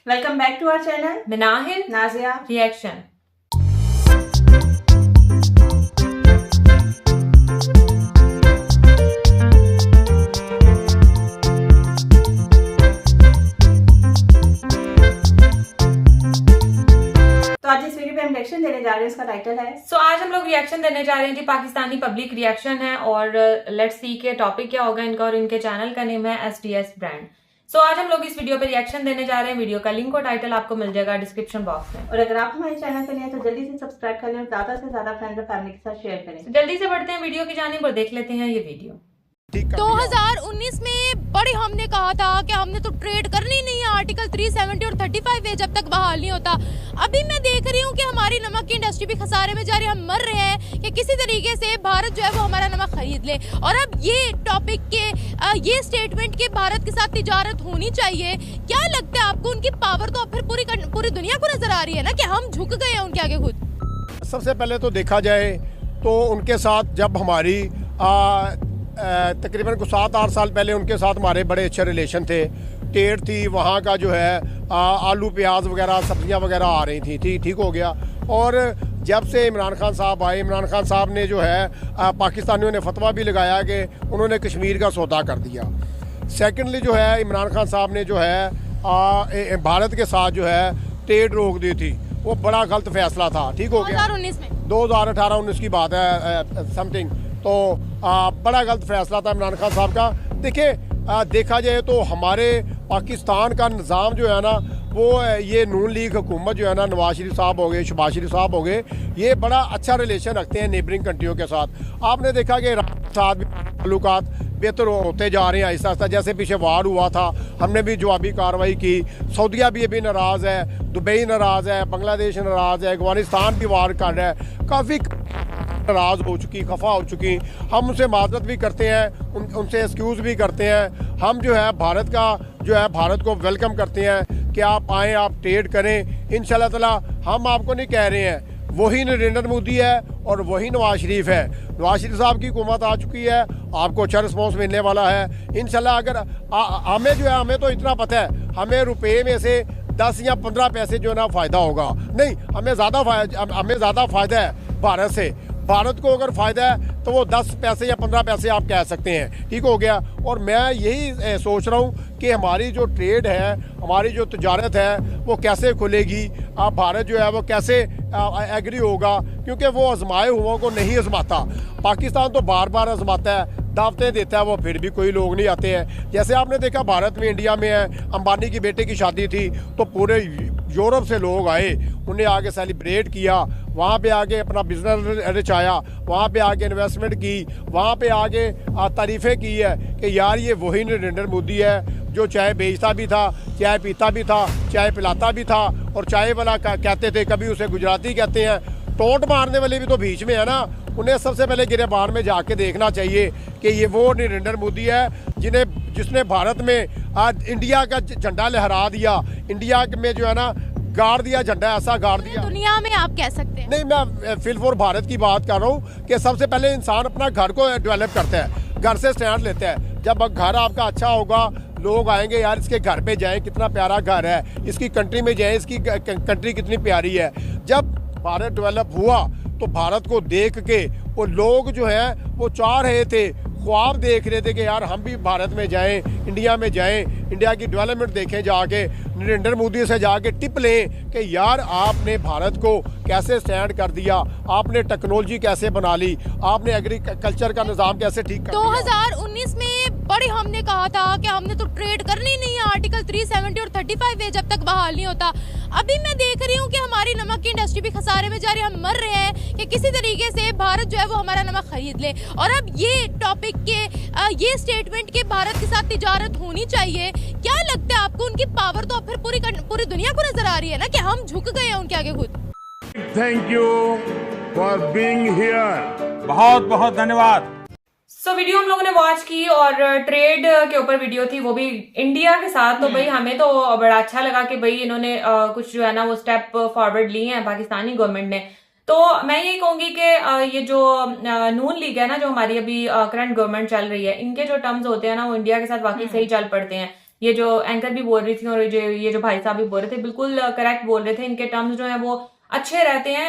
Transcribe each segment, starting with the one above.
Welcome back to our channel Minahil Nazia reaction. तो आज इस वीडियो पे हम रिएक्शन देने जा रहे हैं। इसका टाइटल है आज हम लोग रिएक्शन देने जा रहे हैं जी, पाकिस्तानी पब्लिक रिएक्शन है और लेट्स सी के टॉपिक क्या होगा इनका, और इनके चैनल का नेम है SDS ब्रांड। आज हम लोग इस वीडियो पे रिएक्शन देने जा रहे हैं। वीडियो का लिंक और टाइटल आपको मिल जाएगा डिस्क्रिप्शन बॉक्स में। और अगर आप हमारे चैनल पे नए हैं तो जल्दी से सब्सक्राइब कर लें और ज्यादा से ज्यादा फ्रेंड्स और फैमिली के साथ शेयर करें। जल्दी से बढ़ते हैं वीडियो की जानिब और देख लेते हैं ये वीडियो। 2019 में बड़े हमने कहा था कि हमने तो ट्रेड करनी नहीं है, आर्टिकल 370 और 35A जब तक बहाल नहीं होता। अभी मैं देख रही हूँ कि हमारी नमक की इंडस्ट्री भी खसारे में जा रही है, हम मर रहे हैं कि किसी तरीके से भारत जो है वो हमारा नमक खरीद ले। और अब ये टॉपिक के ये स्टेटमेंट के भारत के साथ तिजारत होनी चाहिए, क्या लगता है आपको? उनकी पावर तो अब फिर पूरी दुनिया को नजर आ रही है ना कि हम झुक गए हैं उनके आगे खुद। सबसे पहले तो देखा जाए तो उनके साथ जब हमारी तकरीबन कुछ 7-8 साल पहले उनके साथ हमारे बड़े अच्छे रिलेशन थे। ट्रेड थी, वहाँ का जो है आलू प्याज वगैरह सब्जियाँ वगैरह आ रही थी, ठीक हो गया। और जब से इमरान खान साहब आए, इमरान खान साहब ने जो है पाकिस्तानियों ने फतवा भी लगाया कि उन्होंने कश्मीर का सौदा कर दिया। सेकेंडली जो है इमरान खान साहब ने जो है भारत के साथ जो है ट्रेड रोक दी थी, वो बड़ा गलत फैसला था, ठीक हो गया। 2019 में 2018-19 की बात है समथिंग। तो बड़ा गलत फैसला था इमरान खान साहब का। देखिए देखा जाए तो हमारे पाकिस्तान का निज़ाम जो है ना, वो ये नून लीग हुकूमत जो है ना, नवाज शरीफ साहब हो गए, शहबाज शरीफ साहब हो गए, ये बड़ा अच्छा रिलेशन रखते हैं नेबरिंग कंट्रियों के साथ। आपने देखा कि साथ भी ताल्लुकात बेहतर होते जा रहे हैं आहिस्ता आहिस्ता। जैसे पीछे वार हुआ था, हमने भी जवाबी कार्रवाई की। सऊदीया भी अभी नाराज़ है, दुबई नाराज़ है, बांग्लादेश नाराज़ है, अफगानिस्तान भी वार कर रहा है, काफ़ी नाराज़ हो चुकी, खफा हो चुकी। हम उनसे माजरत भी करते हैं, उनसे एक्सक्यूज़ भी करते हैं। हम जो है भारत का जो है भारत को वेलकम करते हैं कि आप आएँ, आप ट्रेड करें इंशाल्लाह ताला। हम आपको नहीं कह रहे हैं, वही नरेंद्र मोदी है और वही नवाज शरीफ है। नवाज शरीफ साहब की हुकूमत आ चुकी है, आपको अच्छा रिस्पॉन्स मिलने वाला है इंशाल्लाह। अगर हमें जो है, हमें तो इतना पता है, हमें रुपये में से 10 या 15 पैसे जो है ना फ़ायदा होगा, नहीं हमें ज़्यादा फ़ायदा है भारत से। भारत को अगर फ़ायदा है तो वो 10 पैसे या 15 पैसे आप कह सकते हैं, ठीक हो गया। और मैं यही सोच रहा हूँ कि हमारी जो ट्रेड है, हमारी जो तजारत है, वो कैसे खुलेगी। भारत जो है वो कैसे एग्री होगा, क्योंकि वो आजमाए हुओं को नहीं आजमाता। पाकिस्तान तो बार बार आजमाता है, दावतें देता है वो, फिर भी कोई लोग नहीं आते हैं। जैसे आपने देखा भारत में, इंडिया में है, अंबानी की बेटे की शादी थी तो पूरे यूरोप से लोग आए, उन्हें आगे सेलिब्रेट किया, वहाँ पे आगे अपना बिजनेस रचाया, वहाँ पे आगे इन्वेस्टमेंट की, वहाँ पे आगे तारीफ़ें की है कि यार ये वही नरेंद्र मोदी है जो चाय बेचता भी था, चाय पीता भी था, चाय पिलाता भी था। और चाय वाला कहते थे, कभी उसे गुजराती कहते हैं। टोंट मारने वाले भी तो बीच में है ना, उन्हें सबसे पहले गिरबान में जाके देखना चाहिए कि ये वो नरेंद्र मोदी है जिसने भारत में आज इंडिया का झंडा लहरा दिया, इंडिया में जो है ना गाड़ दिया झंडा, ऐसा गाड़ दिया। दुनिया में आप कह सकते हैं। नहीं, मैं फिलहाल भारत की बात कर रहा हूँ कि सबसे पहले इंसान अपना घर को डेवलप करता है, घर से स्टैंड लेता है। जब घर आपका अच्छा होगा, लोग आएंगे, यार इसके घर पे जाएं, कितना प्यारा घर है, इसकी कंट्री में जाएं, इसकी कंट्री कितनी प्यारी है। जब भारत डेवलप हुआ तो भारत को देख के वो लोग जो हैं वो चाह रहे थे, ख्वाब देख रहे थे कि यार हम भी भारत में जाएं, इंडिया में जाएं, इंडिया की डेवलपमेंट देखें, जाके नरेंद्र मोदी से जाके टिप लें कि यार आपने भारत को कैसे स्टैंड कर दिया, आपने टेक्नोलॉजी कैसे बना ली, आपने एग्रीकल्चर का निज़ाम कैसे ठीक कर दिया। 2019 में बड़े हमने कहा था कि हमने तो ट्रेड करनी नहीं है, आर्टिकल 370 और 35A जब तक बहाल नहीं होता। अभी मैं देख रही हूँ कि हमारी नमक की इंडस्ट्री भी खसारे में जा रही है, हम मर रहे हैं कि किसी तरीके से भारत जो है वो हमारा नमक खरीद ले। और अब ये टॉपिक के ये स्टेटमेंट के भारत के साथ तिजारत होनी चाहिए, क्या लगता है आपको? उनकी पावर तो अब फिर पूरी दुनिया को नजर आ रही है ना कि हम झुक गए हैं उनके आगे खुद। Thank you for being here. बहुत बहुत धन्यवाद। वीडियो हम लोगों ने वॉच की और ट्रेड के ऊपर वीडियो थी, वो भी इंडिया के साथ। तो भाई हमें तो बड़ा अच्छा लगा कि भाई इन्होंने कुछ जो है ना वो स्टेप फॉरवर्ड लिए हैं पाकिस्तानी गवर्नमेंट ने। तो मैं यही कहूंगी कि ये जो नून लीग है ना, जो हमारी अभी करंट गवर्नमेंट चल रही है, इनके जो टर्म्स होते हैं ना वो इंडिया के साथ वाकई सही चल पड़ते हैं। ये जो एंकर भी बोल रही थी और ये जो भाई साहब भी बोल रहे थे बिल्कुल करेक्ट बोल रहे थे। इनके टर्म्स जो है वो अच्छे रहते हैं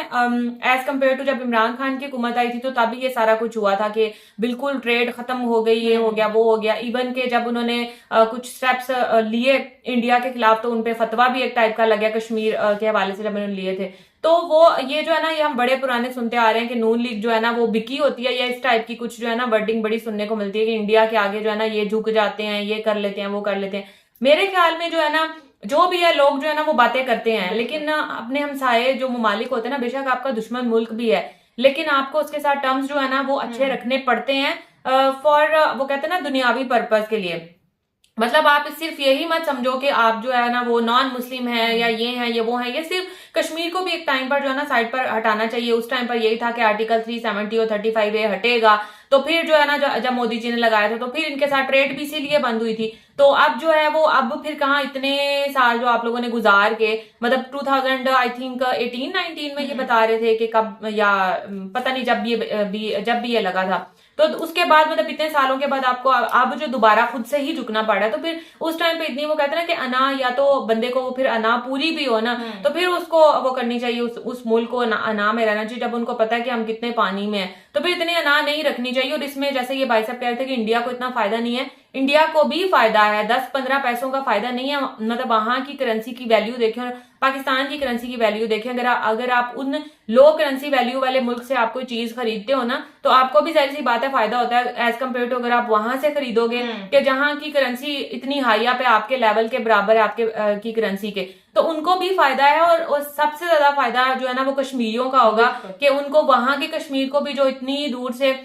एज कम्पेयर टू जब इमरान खान की हुकूमत आई थी तो तभी ये सारा कुछ हुआ था कि बिल्कुल ट्रेड खत्म हो गई, ये हो गया वो हो गया। इवन के जब उन्होंने कुछ स्टेप्स लिए इंडिया के खिलाफ तो उनपे फतवा भी एक टाइप का लग गया कश्मीर के हवाले से जब उन्होंने लिए थे। तो वो ये जो है ना ये हम बड़े पुराने सुनते आ रहे हैं कि नून लीग जो है ना वो बिकी होती है, या इस टाइप की कुछ जो है ना वर्डिंग बड़ी सुनने को मिलती है कि इंडिया के आगे जो है ना ये झुक जाते हैं, ये कर लेते हैं, वो कर लेते हैं। मेरे ख्याल में जो है ना जो भी है लोग जो है ना वो बातें करते हैं, लेकिन ना अपने हमसाये जो ममालिक होते हैं ना, बेशक आपका दुश्मन मुल्क भी है लेकिन आपको उसके साथ टर्म्स जो है ना वो अच्छे रखने पड़ते हैं फॉर वो कहते हैं ना दुनियावी पर्पस के लिए। मतलब आप सिर्फ यही मत समझो कि आप जो है ना वो नॉन मुस्लिम है या ये है ये वो है। ये सिर्फ कश्मीर को भी एक टाइम पर जो है ना साइड पर हटाना चाहिए। उस टाइम पर यही था कि आर्टिकल 370 और 35A हटेगा, तो फिर जो है ना जब मोदी जी ने लगाया था तो फिर इनके साथ ट्रेड भी इसीलिए बंद हुई थी। तो अब जो है वो अब फिर कहाँ इतने साल जो आप लोगों ने गुजार के, मतलब 2000 आई थिंक 18-19 में ये बता रहे थे कि कब, या पता नहीं जब भी ये लगा था, तो उसके बाद मतलब इतने सालों के बाद आपको अब जो दोबारा खुद से ही झुकना पड़ा है। तो फिर उस टाइम पे इतनी वो कहते हैं ना कि अना, या तो बंदे को फिर अना पूरी भी हो ना तो फिर उसको वो करनी चाहिए, उस मुल्क को अना में रहना चाहिए। जब उनको पता है कि हम कितने पानी में हैं तो फिर इतनी अना नहीं रखनी चाहिए। और इसमें जैसे ये भाई साहब कह रहे थे कि इंडिया को इतना फायदा नहीं है, इंडिया को भी फायदा है, 10-15 पैसों का फायदा नहीं है। मतलब वहां की करेंसी की वैल्यू देखें और पाकिस्तान की करेंसी की वैल्यू देखें। अगर आप उन लो करेंसी वैल्यू वाले मुल्क से आप कोई चीज खरीदते हो ना तो आपको भी जाहिर सी बात है फायदा होता है एज कम्पेयर टू अगर आप वहां से खरीदोगे कि जहां की करेंसी इतनी हाइया पे आपके लेवल के बराबर है आपके की करेंसी के, तो उनको भी फायदा है। और सबसे ज्यादा फायदा जो है ना वो कश्मीरियों का होगा कि उनको वहां के कश्मीर को भी जो इतनी दूर से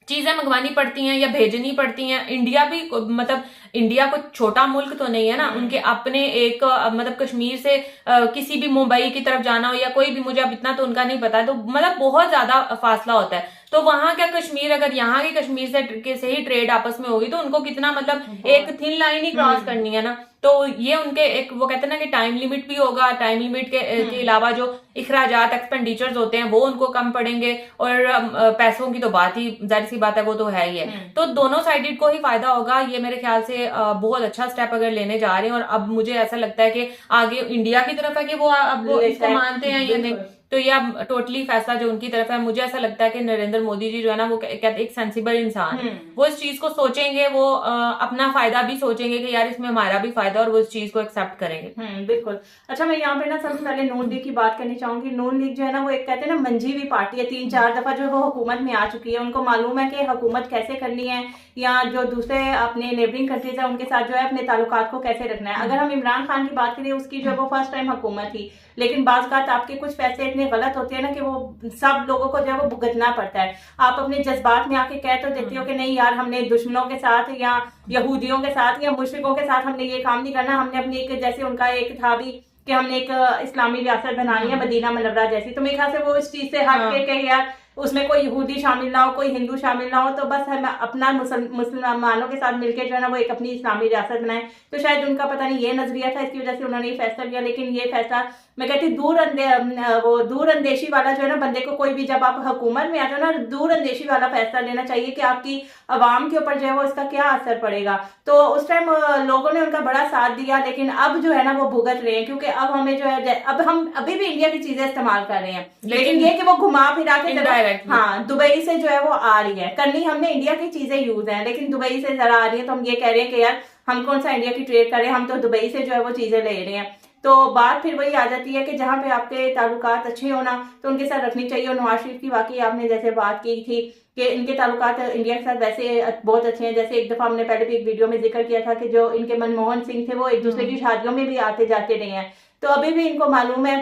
चीजें मंगवानी पड़ती हैं या भेजनी पड़ती हैं। इंडिया भी मतलब इंडिया को छोटा मुल्क तो नहीं है ना, उनके अपने एक मतलब कश्मीर से किसी भी मुंबई की तरफ जाना हो या कोई भी, मुझे अब इतना तो उनका नहीं पता, तो मतलब बहुत ज्यादा फासला होता है। तो वहां का कश्मीर अगर यहाँ के कश्मीर से ही ट्रेड आपस में होगी तो उनको कितना मतलब एक थिन लाइन ही क्रॉस करनी है ना। तो ये उनके एक वो कहते हैं ना कि टाइम लिमिट भी होगा, टाइम लिमिट के अलावा जो इखराजात एक्सपेंडिचर्स होते हैं वो उनको कम पड़ेंगे, और पैसों की तो बात ही जाहिर सी बात है वो तो है ही है। तो दोनों साइडेड को ही फायदा होगा। ये मेरे ख्याल से बहुत अच्छा स्टेप अगर लेने जा रहे हैं। और अब मुझे ऐसा लगता है कि आगे इंडिया की तरफ है कि वो अब इसको मानते हैं या नहीं, तो ये अब टोटली फैसला जो उनकी तरफ है। मुझे ऐसा लगता है कि नरेंद्र मोदी जी जो है ना वो कहते एक सेंसिबल इंसान, वो इस चीज को सोचेंगे, वो अपना फायदा भी सोचेंगे कि यार इसमें हमारा भी फायदा, और वो इस चीज को एक्सेप्ट करेंगे। बिल्कुल। अच्छा, मैं यहाँ पे ना सबसे पहले नून लीग की बात करनी चाहूंगी। नून लीग जो है ना वो एक कहते हैं ना मंजी हुई पार्टी है, 3-4 दफा जो है वो हुकूमत में आ चुकी है। उनको मालूम है कि हुकूमत कैसे करनी है, या जो दूसरे अपने नेबरिंग कंट्रीज है उनके साथ जो है अपने ताल्लुकात को कैसे रखना है। अगर हम इमरान खान की बात करें, उसकी जो है वो फर्स्ट टाइम हुकूमत थी, लेकिन बाज़ बात आपके कुछ फैसले इतने गलत होते हैं ना कि वो सब लोगों को जो है वो भुगतना पड़ता है। आप अपने जज्बात में आके कह तो देते हो कि नहीं यार हमने दुश्मनों के साथ या यहूदियों के साथ या मुशरिकों के साथ हमने ये काम नहीं करना, हमने अपनी एक, जैसे उनका एक था भी कि हमने एक इस्लामी रियासत बनानी है मदीना मनव्वरा जैसी, तो मेरे ख्याल से वो इस चीज से हट के यार उसमें कोई यहूदी शामिल ना हो, कोई हिंदू शामिल ना हो, तो बस हम अपना मुसलमानों के साथ मिलकर जो है ना वो एक अपनी इस्लामी रियासत बनाए। तो शायद उनका पता नहीं ये नजरिया था, इसकी वजह से उन्होंने ये फैसला लिया। लेकिन ये फैसला मैं कहती दूर अंदेशी वाला जो है ना, बंदे को कोई भी जब आप हुकूमत में आते हो ना, दूर अंदेशी वाला फैसला लेना चाहिए कि आपकी आवाम के ऊपर जो है वो इसका क्या असर पड़ेगा। तो उस टाइम लोगों ने उनका बड़ा साथ दिया, लेकिन अब जो है ना वो भुगत रहे हैं, क्योंकि अब हमें जो है अब हम अभी भी इंडिया की चीजें इस्तेमाल कर रहे हैं, लेकिन ये कि वो घुमा फिरा के हाँ दुबई से जो है वो आ रही है। करनी हमने इंडिया की चीजें यूज है, लेकिन दुबई से जरा आ रही है, तो हम ये कह रहे हैं कि यार हम कौन सा इंडिया की ट्रेड करें, हम तो दुबई से जो है वो चीजें ले रहे हैं। तो बात फिर वही आ जाती है कि जहाँ पे आपके ताल्लुकात अच्छे होना तो उनके साथ रखनी चाहिए। और नवाज शरीफ की वाकई आपने जैसे बात की थी कि इनके ताल्लुकात इंडिया के साथ वैसे बहुत अच्छे हैं। जैसे एक दफा हमने पहले भी एक वीडियो में जिक्र किया था कि जो इनके मनमोहन सिंह थे वो एक दूसरे की शादियों में भी आते जाते रहे हैं। तो अभी भी इनको मालूम है,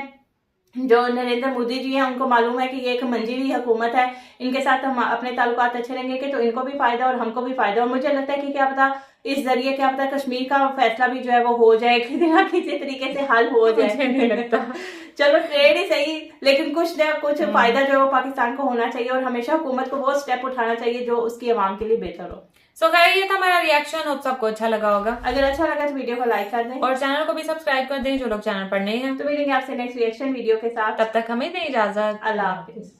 जो नरेंद्र मोदी जी हैं उनको मालूम है कि ये एक मंजी हुई हुकूमत है, इनके साथ हम अपने ताल्लुकात अच्छे रहेंगे कि तो इनको भी फायदा और हमको भी फायदा। और मुझे लगता है कि क्या पता इस जरिए क्या पता कश्मीर का फैसला भी जो है वो हो जाए, किसी ना किसी तरीके से हल हो जाए। नहीं लगता चलो ट्रेड ही सही, लेकिन कुछ ना कुछ फायदा जो है वो पाकिस्तान को होना चाहिए, और हमेशा हुकूमत को वो स्टेप उठाना चाहिए जो उसकी आवाम के लिए बेहतर हो। सो खैर ये था हमारा रिएक्शन, होप सबको अच्छा लगा होगा। अगर अच्छा लगा तो वीडियो को लाइक कर दें और चैनल को भी सब्सक्राइब कर दें जो लोग चैनल पर नए हैं। तो मिलेंगे आपसे नेक्स्ट रिएक्शन वीडियो के साथ, तब तक हमें दें इजाजत। अल्लाह हाफिज।